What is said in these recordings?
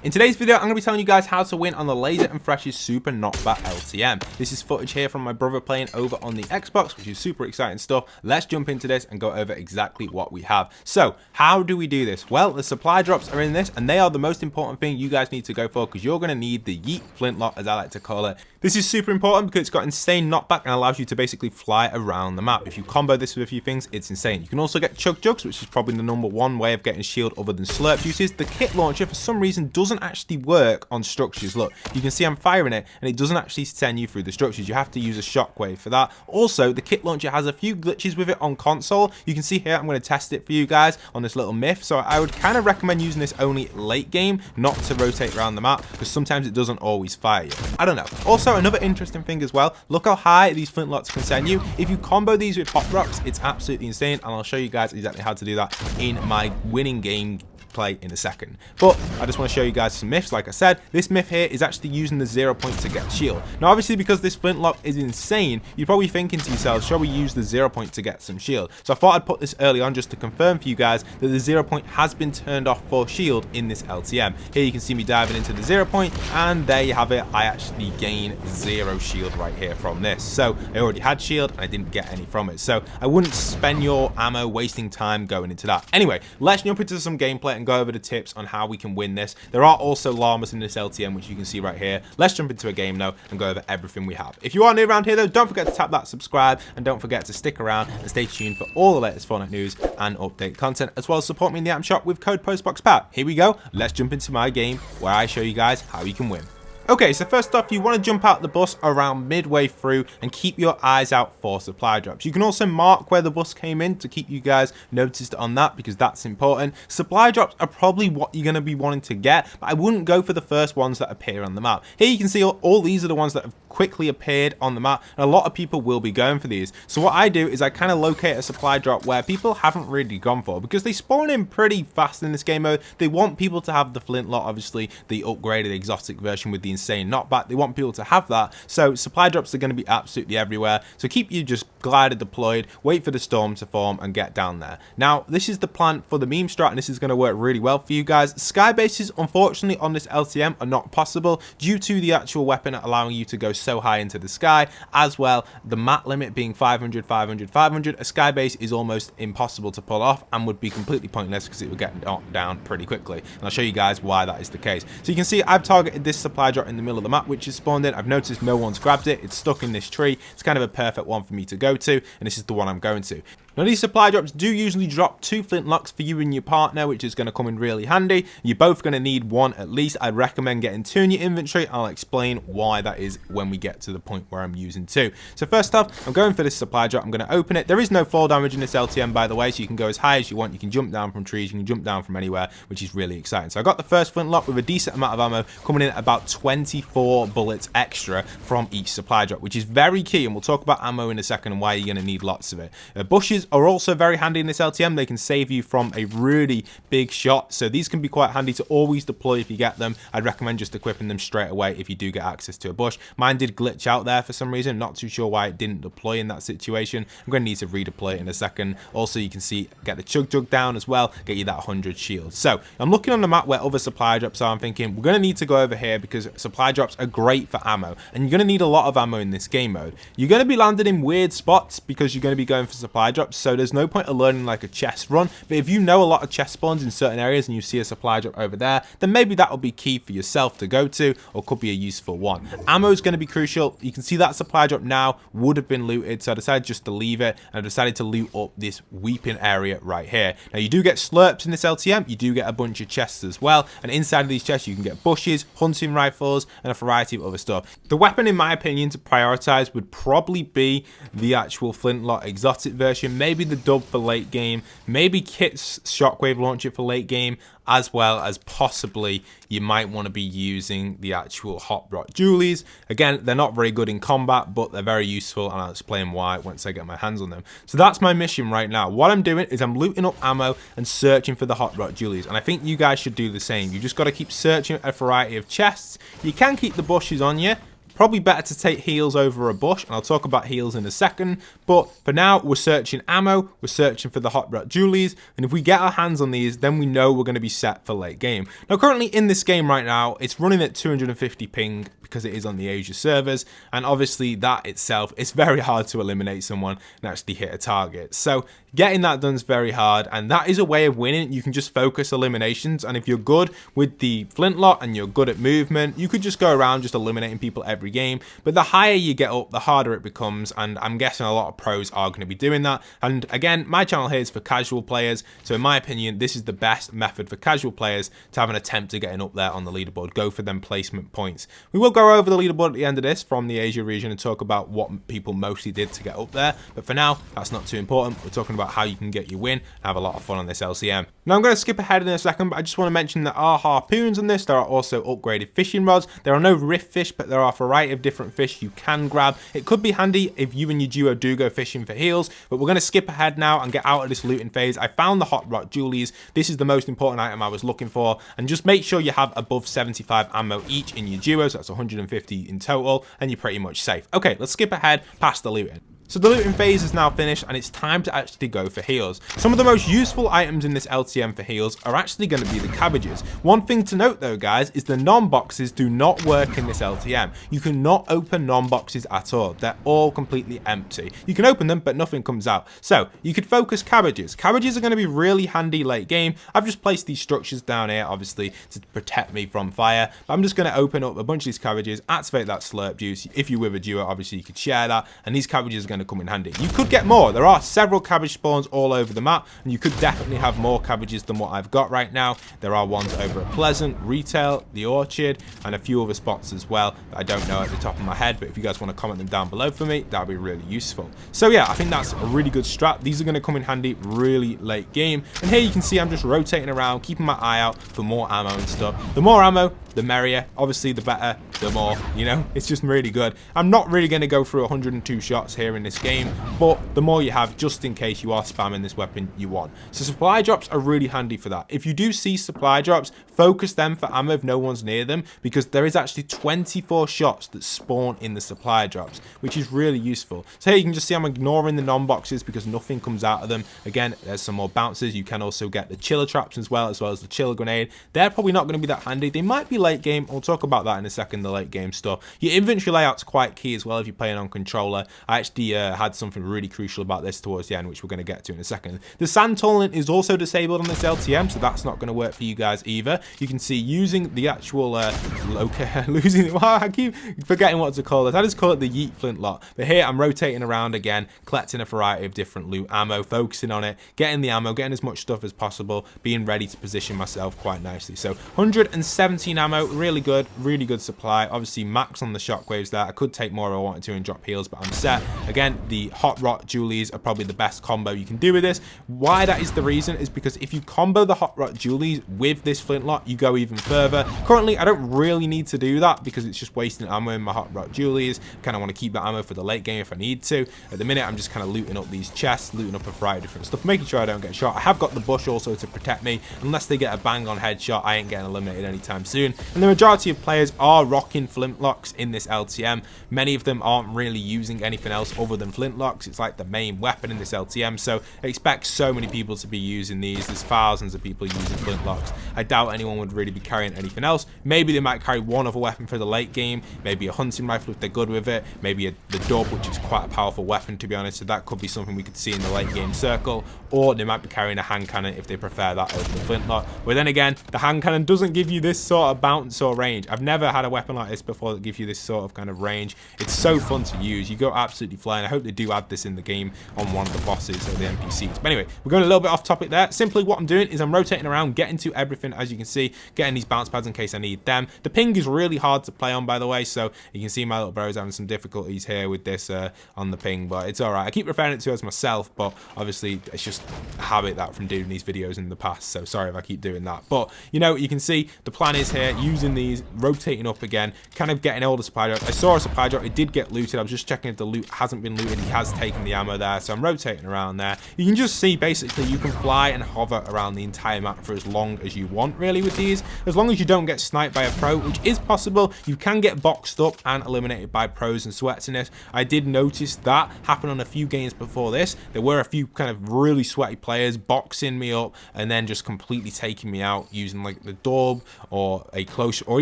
In today's video, I'm going to be telling you guys how to win on the Laser and Fresh's Super Knockback LTM. This is footage here from my brother playing over on the Xbox, which is super exciting stuff. Let's jump into this and go over exactly what we have. So, how do we do this? Well, the supply drops are in this, and they are the most important thing you guys need to go for, because you're going to need the Yeet Flintlock, as I like to call it. This is super important because it's got insane knockback and allows you to basically fly around the map. If you combo this with a few things, it's insane. You can also get Chug Jugs, which is probably the #1 way of getting shield other than slurp juices. The kit launcher, for some reason, doesn't actually work on structures. Look, you can see I'm firing it and it doesn't actually send you through the structures. You have to use a shockwave for that. Also, the kit launcher has a few glitches with it on console. You can see here, I'm going to test it for you guys on this little myth. So I would kind of recommend using this only late game, not to rotate around the map, because sometimes it doesn't always fire you. I don't know. Also, another interesting thing as well, look how high these flintlocks can send you. If you combo these with hot rocks, it's absolutely insane, and I'll show you guys exactly how to do that in my winning game play in a second. But I just want to show you guys some myths. Like I said, this myth here is actually using the 0 point to get shield. Now obviously, because this flintlock is insane, you're probably thinking to yourselves, shall we use the 0 point to get some shield? So I thought I'd put this early on just to confirm for you guys that the 0 point has been turned off for shield in this LTM. Here you can see me diving into the 0 point, and there you have it. I actually gain 0 shield right here from this. So I already had shield and I didn't get any from it. So I wouldn't spend your ammo wasting time going into that. Anyway, let's jump into some gameplay and go over the tips on how we can win this. There are also llamas in this LTM, which you can see right here. Let's jump into a game though and go over everything we have. If you are new around here though, don't forget to tap that subscribe, and don't forget to stick around and stay tuned for all the latest Fortnite news and update content, as well as support me in the item shop with code postboxpat. Here we go. Let's jump into my game where I show you guys how you can win. Okay, so first off, you want to jump out the bus around midway through and keep your eyes out for supply drops. You can also mark where the bus came in to keep you guys noticed on that, because that's important. Supply drops are probably what you're going to be wanting to get, but I wouldn't go for the first ones that appear on the map. Here you can see all these are the ones that have quickly appeared on the map, and a lot of people will be going for these. So what I do is I kind of locate a supply drop where people haven't really gone for, because they spawn in pretty fast in this game mode. They want people to have the flintlock, obviously the upgraded exotic version with the insane knockback. They want people to have that, so supply drops are going to be absolutely everywhere. So keep you just glider deployed, wait for the storm to form and get down there. Now this is the plan for the meme strat, and this is going to work really well for you guys. Sky bases unfortunately on this LTM are not possible due to the actual weapon allowing you to go so high into the sky, as well the mat limit being 500, 500, 500. A sky base is almost impossible to pull off and would be completely pointless because it would get knocked down pretty quickly, and I'll show you guys why that is the case. So you can see I've targeted this supply drop in the middle of the map, which is spawned in. I've noticed no one's grabbed it. It's stuck in this tree. It's kind of a perfect one for me to go to, and this is the one I'm going to. Now these supply drops do usually drop 2 flintlocks for you and your partner, which is going to come in really handy. You're both going to need 1 at least. I'd recommend getting 2 in your inventory. I'll explain why that is when we get to the point where I'm using 2. So first off, I'm going for this supply drop. I'm going to open it. There is no fall damage in this LTM, by the way, so you can go as high as you want. You can jump down from trees. You can jump down from anywhere, which is really exciting. So I got the first flintlock with a decent amount of ammo, coming in at about 24 bullets extra from each supply drop, which is very key, and we'll talk about ammo in a second and why you're going to need lots of it. Bushes are also very handy in this LTM. They can save you from a really big shot, so these can be quite handy to always deploy if you get them. I'd recommend just equipping them straight away if you do get access to a bush. Mine did glitch out there for some reason, not too sure why it didn't deploy in that situation. I'm going to need to redeploy it in a second. Also, you can see get the Chug Jug down as well, get you that 100 shield. So I'm looking on the map where other supply drops are. I'm thinking we're going to need to go over here because supply drops are great for ammo, and you're going to need a lot of ammo in this game mode. You're going to be landing in weird spots because you're going to be going for supply drops, so there's no point of learning like a chest run. But if you know a lot of chest spawns in certain areas and you see a supply drop over there, then maybe that will be key for yourself to go to, or could be a useful one. Ammo is going to be crucial. You can see that supply drop now would have been looted, so I decided just to leave it, and I decided to loot up this weeping area right here. Now you do get slurps in this LTM. You do get a bunch of chests as well, and inside of these chests you can get bushes, hunting rifles, and a variety of other stuff. The weapon, in my opinion, to prioritize would probably be the actual flintlock exotic version, maybe the dub for late game, maybe Kit's shockwave launcher for late game, as well as possibly you might want to be using the actual hot rock Julies. Again, they're not very good in combat, but they're very useful, and I'll explain why once I get my hands on them. So that's my mission right now. What I'm doing is I'm looting up ammo and searching for the hot rock Julies, and I think you guys should do the same. You just got to keep searching a variety of chests. You can keep the bushes on you, probably better to take heals over a bush, and I'll talk about heals in a second. But for now, we're searching ammo, we're searching for the Hot Rod Julies, and if we get our hands on these, then we know we're going to be set for late game. Now, currently in this game right now, it's running at 250 ping because it is on the Asia servers, and obviously that itself, it's very hard to eliminate someone and actually hit a target. So getting that done is very hard, and that is a way of winning. You can just focus eliminations, and if you're good with the flintlock and you're good at movement, you could just go around just eliminating people every game. But the higher you get up, the harder it becomes, and I'm guessing a lot of pros are going to be doing that. And again, my channel here is for casual players, so in my opinion, this is the best method for casual players to have an attempt at getting up there on the leaderboard. Go for them placement points. We will go over the leaderboard at the end of this from the Asia region and talk about what people mostly did to get up there, but for now, that's not too important. We're talking about how you can get your win and have a lot of fun on this LCM. Now, I'm going to skip ahead in a second, but I just want to mention there are harpoons on this. There are also upgraded fishing rods. There are no rift fish, but there are a variety of different fish you can grab. It could be handy if you and your duo do go fishing for heals, but we're going to skip ahead now and get out of this looting phase. I found the Hot Rod Julies. This is the most important item I was looking for, and just make sure you have above 75 ammo each in your duo, so that's 150 in total, and you're pretty much safe. Okay, let's skip ahead past the looting. So the looting phase is now finished, and it's time to actually go for heals. Some of the most useful items in this LTM for heals are actually going to be the cabbages. One thing to note though, guys, is the non-boxes do not work in this LTM. You cannot open non-boxes at all. They're all completely empty. You can open them, but nothing comes out. So you could focus cabbages. Cabbages are going to be really handy late game. I've just placed these structures down here, obviously, to protect me from fire. But I'm just going to open up a bunch of these cabbages, activate that slurp juice. If you're with a duo, obviously you could share that, and these cabbages are going to come in handy. You could get more. There are several cabbage spawns all over the map, and you could definitely have more cabbages than what I've got right now. There are ones over at Pleasant, Retail, the Orchard, and a few other spots as well that I don't know at the top of my head, but if you guys want to comment them down below for me, that would be really useful. So yeah, I think that's a really good strat. These are going to come in handy really late game, and here you can see I'm just rotating around, keeping my eye out for more ammo and stuff. The more ammo, the merrier. Obviously, the better, the more, you know, it's just really good. I'm not really going to go through 102 shots here in this game, but the more you have, just in case you are spamming this weapon, you want. So supply drops are really handy for that. If you do see supply drops, focus them for ammo if no one's near them, because there is actually 24 shots that spawn in the supply drops, which is really useful. So here you can just see I'm ignoring the non-boxes because nothing comes out of them. Again, there's some more bounces. You can also get the chiller traps as well as the chiller grenade. They're probably not going to be that handy. They might be late game. We'll talk about that in a second, the late game stuff. Your inventory layout's quite key as well if you're playing on controller. I actually had something really crucial about this towards the end, which we're going to get to in a second. The sand tunneling is also disabled on this LTM, so that's not going to work for you guys either. You can see using the actual I keep forgetting what to call this. I just call it the yeet flintlock. But here I'm rotating around again, collecting a variety of different loot ammo, focusing on it, getting the ammo, getting as much stuff as possible, being ready to position myself quite nicely. So 117 ammo, really good supply. Obviously max on the shockwaves there. I could take more if I wanted to and drop heals, but I'm set. Again, the Hot Rod Julies are probably the best combo you can do with this. Why that is the reason is because if you combo the Hot Rod Julies with this flintlock, you go even further. Currently, I don't really need to do that because it's just wasting ammo in my Hot Rod Julies. Kind of want to keep that ammo for the late game if I need to. At the minute, I'm just kind of looting up these chests, looting up a variety of different stuff, making sure I don't get shot. I have got the bush also to protect me. Unless they get a bang-on headshot, I ain't getting eliminated anytime soon. And the majority of players are rocking flintlocks in this LTM. Many of them aren't really using anything else other than flintlocks. It's like the main weapon in this LTM, so I expect so many people to be using these. There's thousands of people using flintlocks. I doubt anyone would really be carrying anything else. Maybe they might carry one other weapon for the late game, maybe a hunting rifle if they're good with it, maybe the dub, which is quite a powerful weapon to be honest, so that could be something we could see in the late game circle, or they might be carrying a hand cannon if they prefer that over the flintlock. But then again, the hand cannon doesn't give you this sort of bounce or range. I've never had a weapon like this before that gives you this sort of kind of range. It's so fun to use. You go absolutely flying. I hope they do add this in the game on one of the bosses or the NPCs. But anyway, we're going a little bit off topic there. Simply what I'm doing is I'm rotating around, getting to everything, as you can see, getting these bounce pads in case I need them. The ping is really hard to play on, by the way, so you can see my little bro's having some difficulties here with this on the ping, but it's all right. I keep referring to it as myself, but obviously it's just a habit that from doing these videos in the past, so sorry if I keep doing that. But you know, you can see the plan is here, using these, rotating up again, kind of getting all the supply drops. I saw a supply drop, it did get looted. I was just checking if the loot hasn't been looted. He has taken the ammo there, so I'm rotating around there. You can just see basically you can fly and hover around the entire map for as long as you want really with these, as long as you don't get sniped by a pro, which is possible. You can get boxed up and eliminated by pros and sweats in this. I did notice that happen on a few games before this. There were a few kind of really sweaty players boxing me up and then just completely taking me out using like the dub or a close, or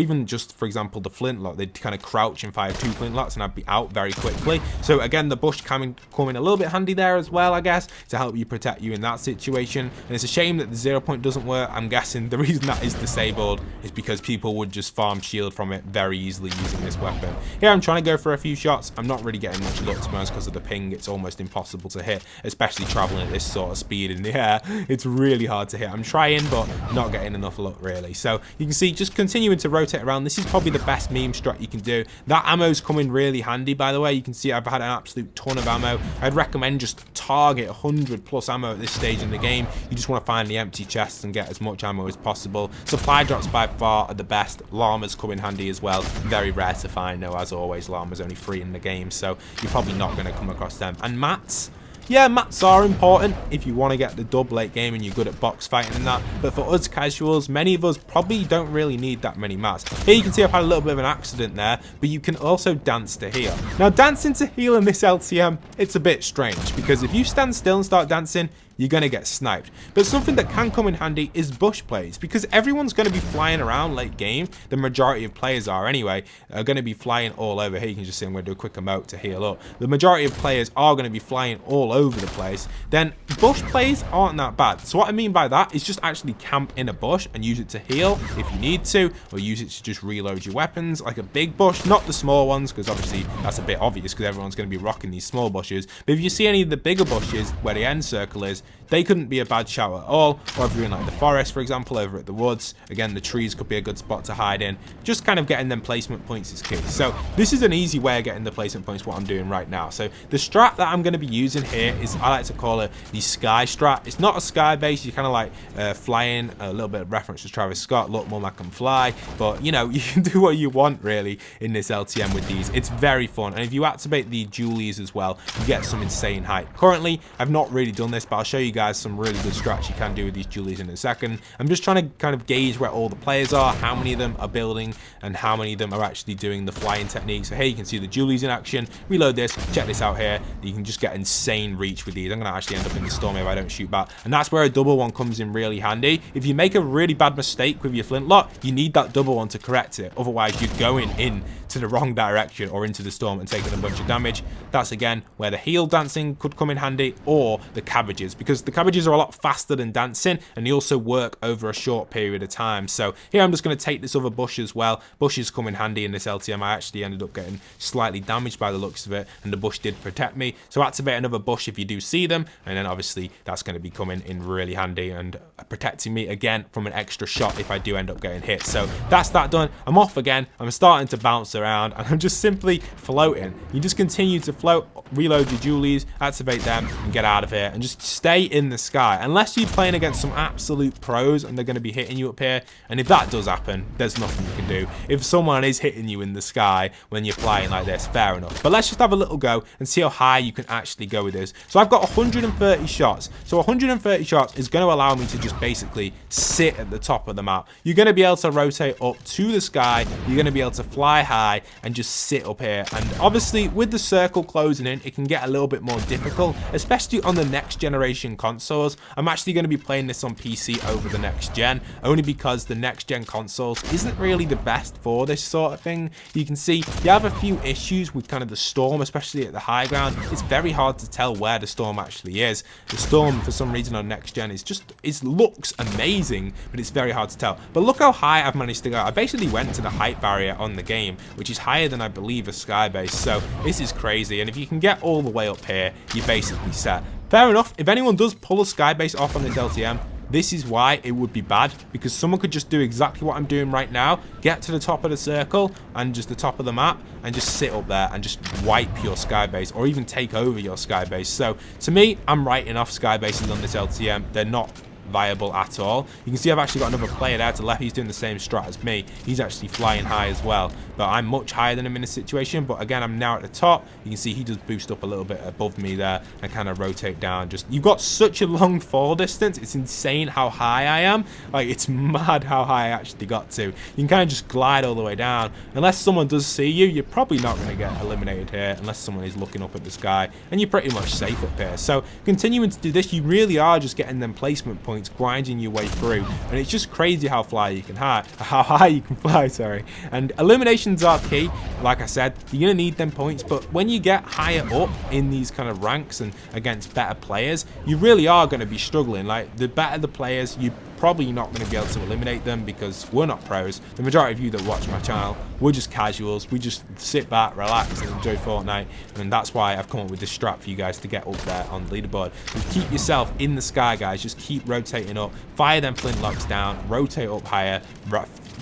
even just for example the flintlock. They'd kind of crouch and fire 2 flintlocks and I'd be out very quickly. So again, the bush come in a little bit handy there as well, I guess, to help you protect you in that situation. And it's a shame that the 0 point doesn't work. I'm guessing the reason that is disabled is because people would just farm shield from it very easily using this weapon. Here I'm trying to go for a few shots. I'm not really getting much luck to be honest because of the ping. It's almost impossible to hit, especially traveling at this sort of speed in the air. It's really hard to hit. I'm trying, but not getting enough luck really. So you can see just continuing to rotate around. This is probably the best meme strat you can do. That ammo's coming really handy, by the way. You can see I've had an absolute ton of ammo. I'd recommend just target 100 plus ammo at this stage in the game. You just want to find the empty chests and get as much ammo as possible. Supply drops by far are the best. Llamas come in handy as well. Very rare to find though, as always. Llamas only 3 in the game, so you're probably not going to come across them. And mats. Yeah, mats are important if you want to get the dub late game and you're good at box fighting and that, but for us casuals, many of us probably don't really need that many mats. Here you can see I've had a little bit of an accident there, but you can also dance to heal. Now dancing to heal in this LTM, it's a bit strange, because if you stand still and start dancing, you're going to get sniped. But something that can come in handy is bush plays, because everyone's going to be flying around late game. The majority of players are anyway, are going to be flying all over. Here you can just see I'm going to do a quick emote to heal up. The majority of players are going to be flying all over the place. Then bush plays aren't that bad. So what I mean by that is just actually camp in a bush and use it to heal if you need to, or use it to just reload your weapons, like a big bush, not the small ones, because obviously that's a bit obvious because everyone's going to be rocking these small bushes. But if you see any of the bigger bushes where the end circle is, they couldn't be a bad shout at all. Or if you're in like the forest, for example, over at the woods, again, the trees could be a good spot to hide in. Just kind of getting them placement points is key. So this is an easy way of getting the placement points, what I'm doing right now. So the strat that I'm going to be using here is, I like to call it the sky strat. It's not a sky base. You're kind of like flying, a little bit of reference to Travis Scott, look, mum, I can fly. But you know, you can do what you want really in this LTM with these. It's very fun. And if you activate the Julies as well, you get some insane height. Currently, I've not really done this, but I'll show you guys some really good strats you can do with these Julies in a second. I'm just trying to kind of gauge where all the players are, how many of them are building, and how many of them are actually doing the flying technique. So here you can see the Julies in action. Reload this, check this out here. You can just get insane reach with these. I'm going to actually end up in the storm if I don't shoot back. And that's where a double one comes in really handy. If you make a really bad mistake with your flintlock, you need that double one to correct it. Otherwise, you're going in to the wrong direction or into the storm and taking a bunch of damage. That's again where the heal dancing could come in handy, or the cabbages, because the cabbages are a lot faster than dancing and they also work over a short period of time. So here I'm just going to take this other bush as well. Bushes come in handy in this LTM. I actually ended up getting slightly damaged by the looks of it, and the bush did protect me. So activate another bush if you do see them, and then obviously that's going to be coming in really handy and protecting me again from an extra shot if I do end up getting hit. So that's that done. I'm off again. I'm starting to bounce around and I'm just simply floating. You just continue to float, reload your Julies, activate them and get out of here, and just stay in the sky unless you're playing against some absolute pros and they're going to be hitting you up here. And if that does happen, there's nothing you can do. If someone is hitting you in the sky when you're flying like this, fair enough. But let's just have a little go and see how high you can actually go with this. So I've got 130 shots. So 130 shots is going to allow me to just basically sit at the top of the map. You're going to be able to rotate up to the sky. You're going to be able to fly high and just sit up here. And obviously with the circle closing in, it can get a little bit more difficult, especially on the next generation consoles. I'm actually going to be playing this on PC over the next gen, only because the next gen consoles isn't really the best for this sort of thing. You can see you have a few issues with kind of the storm, especially at the high ground. It's very hard to tell where the storm actually is. The storm for some reason on next gen is just, it looks amazing, but it's very hard to tell. But look how high I've managed to go. I basically went to the height barrier on the game, which is higher than I believe a sky base. So this is crazy. And if you can get all the way up here, you're basically set. Fair enough. If anyone does pull a sky base off on this LTM, this is why it would be bad, because someone could just do exactly what I'm doing right now, get to the top of the circle and just the top of the map and just sit up there and just wipe your sky base or even take over your sky base. So to me, I'm writing off sky bases on this LTM. They're not viable at all. You can see I've actually got another player there to the left. He's doing the same strat as me. He's actually flying high as well, but I'm much higher than him in this situation. But again, I'm now at the top. You can see he does boost up a little bit above me there and kind of rotate down. Just, you've got such a long fall distance. It's insane how high I am. Like, it's mad how high I actually got to. You can kind of just glide all the way down. Unless someone does see you, you're probably not going to get eliminated here unless someone is looking up at the sky, and you're pretty much safe up here. So continuing to do this, you really are just getting them placement points, grinding your way through, and it's just crazy how high you can fly, sorry. And eliminations are key. Like I said, you're gonna need them points, but when you get higher up in these kind of ranks and against better players, you really are going to be struggling. Like, the better the players, you probably not going to be able to eliminate them, because we're not pros. The majority of you that watch my channel, we're just casuals. We just sit back, relax, and enjoy Fortnite, and that's why I've come up with this strat for you guys to get up there on the leaderboard. Just keep yourself in the sky, guys. Just keep rotating up, fire them flintlocks down, rotate up higher.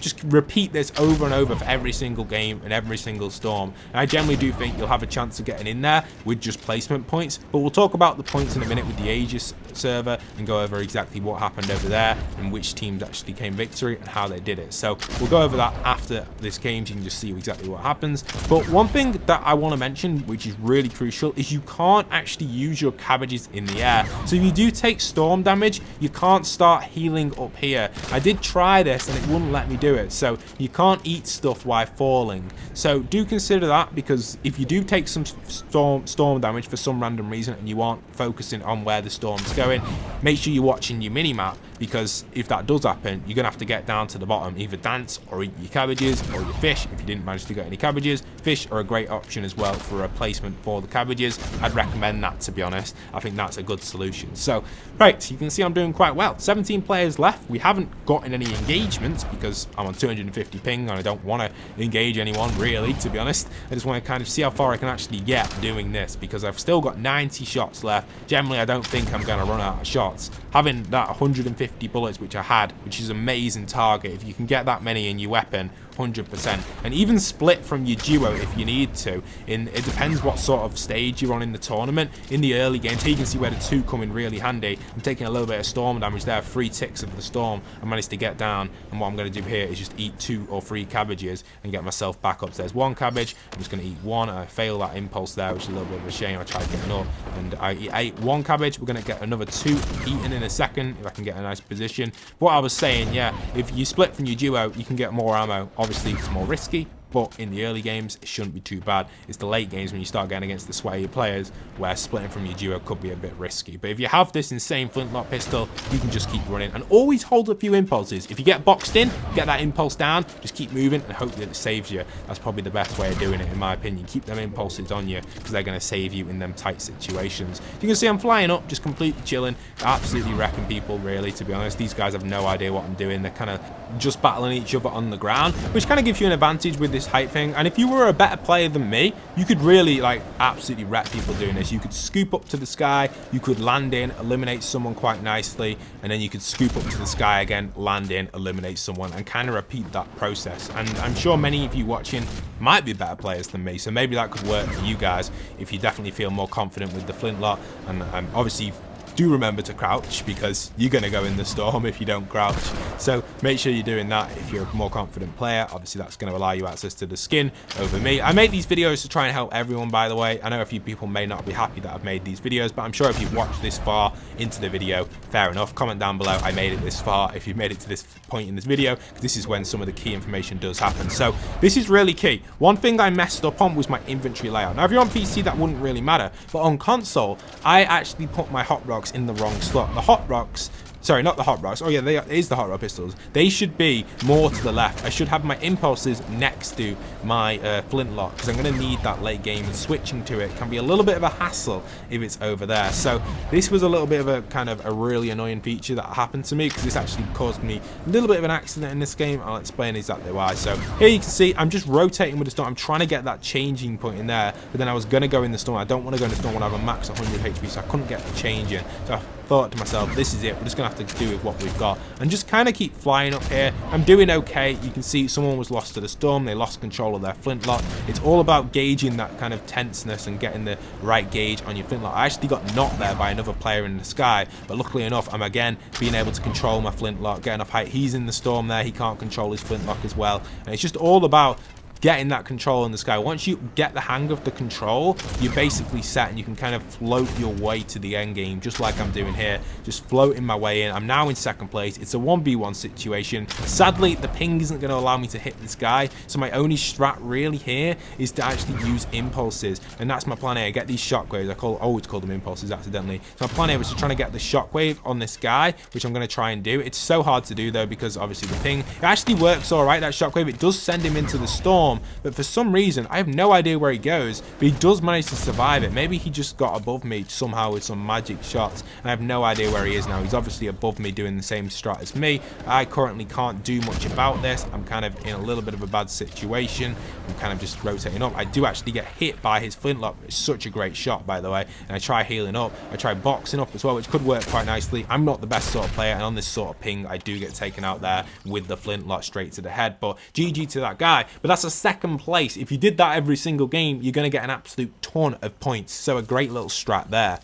Just repeat this over and over for every single game and every single storm. And I generally do think you'll have a chance of getting in there with just placement points, but we'll talk about the points in a minute with the Aegis server and go over exactly what happened over there and which teams actually came victory and how they did it. So we'll go over that after this game, so you can just see exactly what happens. But one thing that I want to mention, which is really crucial, is you can't actually use your cabbages in the air. So if you do take storm damage, you can't start healing up here. I did try this and it wouldn't let me do it. So you can't eat stuff while falling. So do consider that, because if you do take some storm damage for some random reason and you aren't focusing on where the storm's going, make sure you're watching your mini-map, because if that does happen, you're gonna have to get down to the bottom, either dance or eat your cabbages or your fish. If you didn't manage to get any cabbages, fish are a great option as well for a replacement for the cabbages. I'd recommend that, to be honest. I think that's a good solution. So right, you can see I'm doing quite well. 17 players left. We haven't gotten any engagements because I'm on 250 ping and I don't want to engage anyone really, to be honest. I just want to kind of see how far I can actually get doing this, because I've still got 90 shots left. Generally, I don't think I'm going to run out of shots. Having that 150 bullets, which I had, which is an amazing target. If you can get that many in your weapon, 100%, and even split from your duo if you need to. It depends what sort of stage you're on in the tournament. In the early games, here you can see where the two come in really handy. I'm taking a little bit of storm damage there, 3 ticks of the storm. I managed to get down, and what I'm going to do here is just eat 2 or 3 cabbages and get myself back up. So there's 1 cabbage. I'm just going to eat 1. I failed that impulse there, which is a little bit of a shame. I tried getting up, and I ate 1 cabbage. We're going to get another 2 eaten in a second if I can get a nice position. What I was saying, yeah, if you split from your duo, you can get more ammo. Obviously, it's more risky, but in the early games, it shouldn't be too bad. It's the late games when you start getting against the sweatier players where splitting from your duo could be a bit risky. But if you have this insane flintlock pistol, you can just keep running and always hold a few impulses. If you get boxed in, get that impulse down, just keep moving and hope that it saves you. That's probably the best way of doing it, in my opinion. Keep them impulses on you, because they're going to save you in them tight situations. You can see I'm flying up, just completely chilling, absolutely wrecking people, really, to be honest. These guys have no idea what I'm doing. They're kind of just battling each other on the ground, which kind of gives you an advantage with this height thing. And if you were a better player than me, you could really like absolutely wreck people doing this. You could scoop up to the sky, you could land in, eliminate someone quite nicely, and then you could scoop up to the sky again, land in, eliminate someone, and kind of repeat that process. And I'm sure many of you watching might be better players than me, so maybe that could work for you guys if you definitely feel more confident with the flintlock. And obviously do remember to crouch, because you're going to go in the storm if you don't crouch. So make sure you're doing that if you're a more confident player. Obviously, that's going to allow you access to the skin over me. I make these videos to try and help everyone, by the way. I know a few people may not be happy that I've made these videos, but I'm sure if you've watched this far into the video, fair enough. Comment down below, I made it this far, if you've made it to this point in this video, because this is when some of the key information does happen. So this is really key. One thing I messed up on was my inventory layout. Now, if you're on PC, that wouldn't really matter, but on console, I actually put my hot rocks in the wrong slot. The hot rocks, sorry, not the hot rocks. Oh yeah, it is the hot rock pistols. They should be more to the left. I should have my impulses next to my flintlock, because I'm going to need that late game, and switching to it can be a little bit of a hassle if it's over there. So this was a little bit of a kind of a really annoying feature that happened to me, because this actually caused me a little bit of an accident in this game. I'll explain exactly why. So here you can see I'm just rotating with the storm. I'm trying to get that changing point in there, but then I was going to go in the storm. I don't want to go in the storm when I have a max 100 HP, so I couldn't get the change in. So thought to myself, this is it, we're just gonna have to do with what we've got and just kind of keep flying up here. I'm doing okay. You can see someone was lost to the storm, they lost control of their flintlock. It's all about gauging that kind of tenseness and getting the right gauge on your flintlock. I actually got knocked there by another player in the sky, but luckily enough, I'm again being able to control my flintlock, get enough height. He's in the storm there, he can't control his flintlock as well, and it's just all about getting that control in the sky. Once you get the hang of the control, you're basically set and you can kind of float your way to the end game, just like I'm doing here, just floating my way in. I'm now in second place. It's a 1v1 situation. Sadly, the ping isn't going to allow me to hit this guy, so my only strat really here is to actually use impulses, and that's my plan A. I get these shockwaves. I always call them impulses accidentally. So my plan A was to try to get the shockwave on this guy, which I'm going to try and do. It's so hard to do though, because obviously the ping, it actually works all right, that shockwave. It does send him into the storm, but for some reason I have no idea where he goes, but he does manage to survive it. Maybe he just got above me somehow with some magic shots, and I have no idea where he is now. He's obviously above me doing the same strat as me. I currently can't do much about this. I'm kind of in a little bit of a bad situation. I'm kind of just rotating up. I do actually get hit by his flintlock. It's such a great shot, by the way, and I try healing up. I try boxing up as well, which could work quite nicely. I'm not the best sort of player, and on this sort of ping I do get taken out there with the flintlock straight to the head, but GG to that guy. But that's a second place. If you did that every single game, you're going to get an absolute ton of points, so a great little strat there.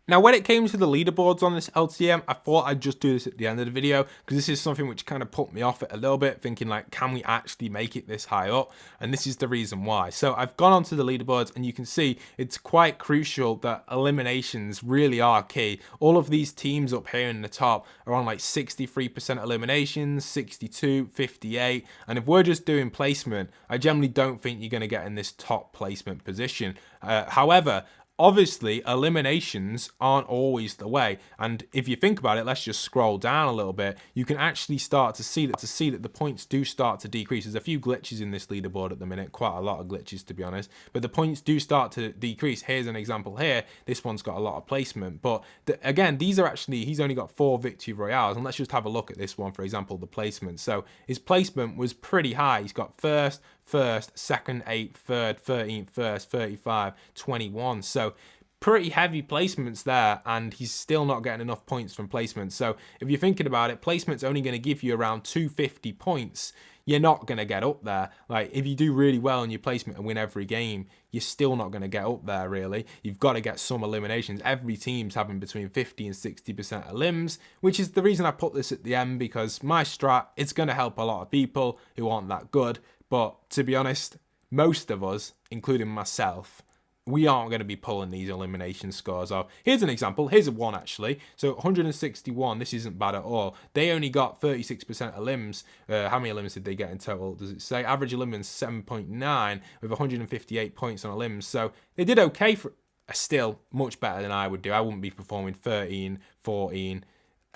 Now, when it came to the leaderboards on this LTM, I thought I'd just do this at the end of the video, because this is something which kind of put me off it a little bit, thinking like, can we actually make it this high up? And this is the reason why. So I've gone onto the leaderboards, and you can see it's quite crucial that eliminations really are key. All of these teams up here in the top are on like 63% eliminations, 62, 58, and if we're just doing placement, I generally don't think you're going to get in this top placement position. However, obviously, eliminations aren't always the way, and if you think about it, let's just scroll down a little bit. You can actually start to see that the points do start to decrease. There's a few glitches in this leaderboard at the minute, quite a lot of glitches to be honest, but the points do start to decrease. Here's an example here. This one's got a lot of placement, but again, these are actually, he's only got 4 victory royales, and let's just have a look at this one, for example, the placement. So his placement was pretty high. He's got first, second, 8th, 3rd, 13th, 1st, 35, 21. So pretty heavy placements there, and he's still not getting enough points from placement. So if you're thinking about it, placement's only going to give you around 250 points. You're not going to get up there. Like, if you do really well in your placement and win every game, you're still not going to get up there, really. You've got to get some eliminations. Every team's having between 50 and 60% elims, which is the reason I put this at the end, because my strat, it's going to help a lot of people who aren't that good. But to be honest, most of us, including myself, we aren't going to be pulling these elimination scores off. Here's an example. Here's a one, actually. So 161, this isn't bad at all. They only got 36% elims. How many elims did they get in total? Does it say? Average elims 7.9 with 158 points on elims. So they did okay, for still much better than I would do. I wouldn't be performing 13, 14,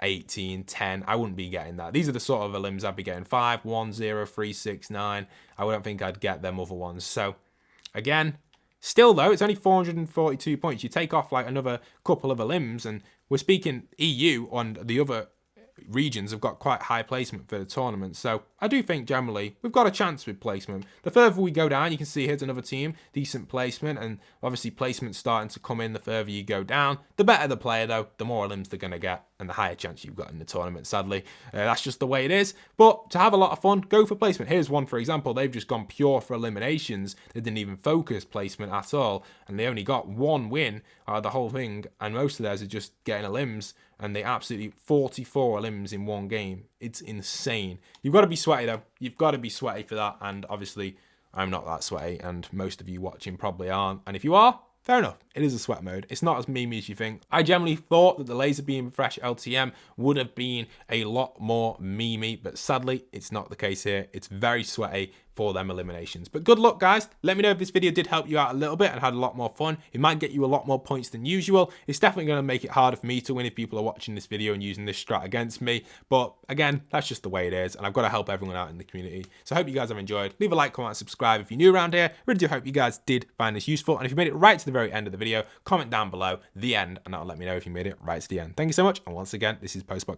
18, 10. I wouldn't be getting that. These are the sort of elims I'd be getting. 5, 1, 0, 3, 6, 9. I don't think I'd get them other ones. So again, still though, it's only 442 points. You take off like another couple of elims, and we're speaking EU, on the other regions have got quite high placement for the tournament. So I do think generally we've got a chance with placement. The further we go down, you can see here's another team, decent placement, and obviously placement's starting to come in the further you go down. The better the player though, the more elims they're going to get, and the higher chance you've got in the tournament, sadly. That's just the way it is. But to have a lot of fun, go for placement. Here's one, for example. They've just gone pure for eliminations. They didn't even focus placement at all, and they only got 1 win out of the whole thing, and most of theirs are just getting elims, and they absolutely 44 elims in 1 game. It's insane. You've got to be sweaty though. You've got to be sweaty for that, and obviously I'm not that sweaty, and most of you watching probably aren't. And if you are, fair enough, it is a sweat mode. It's not as memey as you think. I generally thought that the Lazarbeam Fresh LTM would have been a lot more memey, but sadly, it's not the case here. It's very sweaty for them eliminations. But good luck, guys. Let me know if this video did help you out a little bit and had a lot more fun. It might get you a lot more points than usual. It's definitely going to make it harder for me to win if people are watching this video and using this strat against me. But again, that's just the way it is, and I've got to help everyone out in the community. So I hope you guys have enjoyed. Leave a like, comment, and subscribe if you're new around here. I really do hope you guys did find this useful. And if you made it right to the very end of the video, comment down below the end, and that'll let me know if you made it right to the end. Thank you so much. And once again, this is Postbox.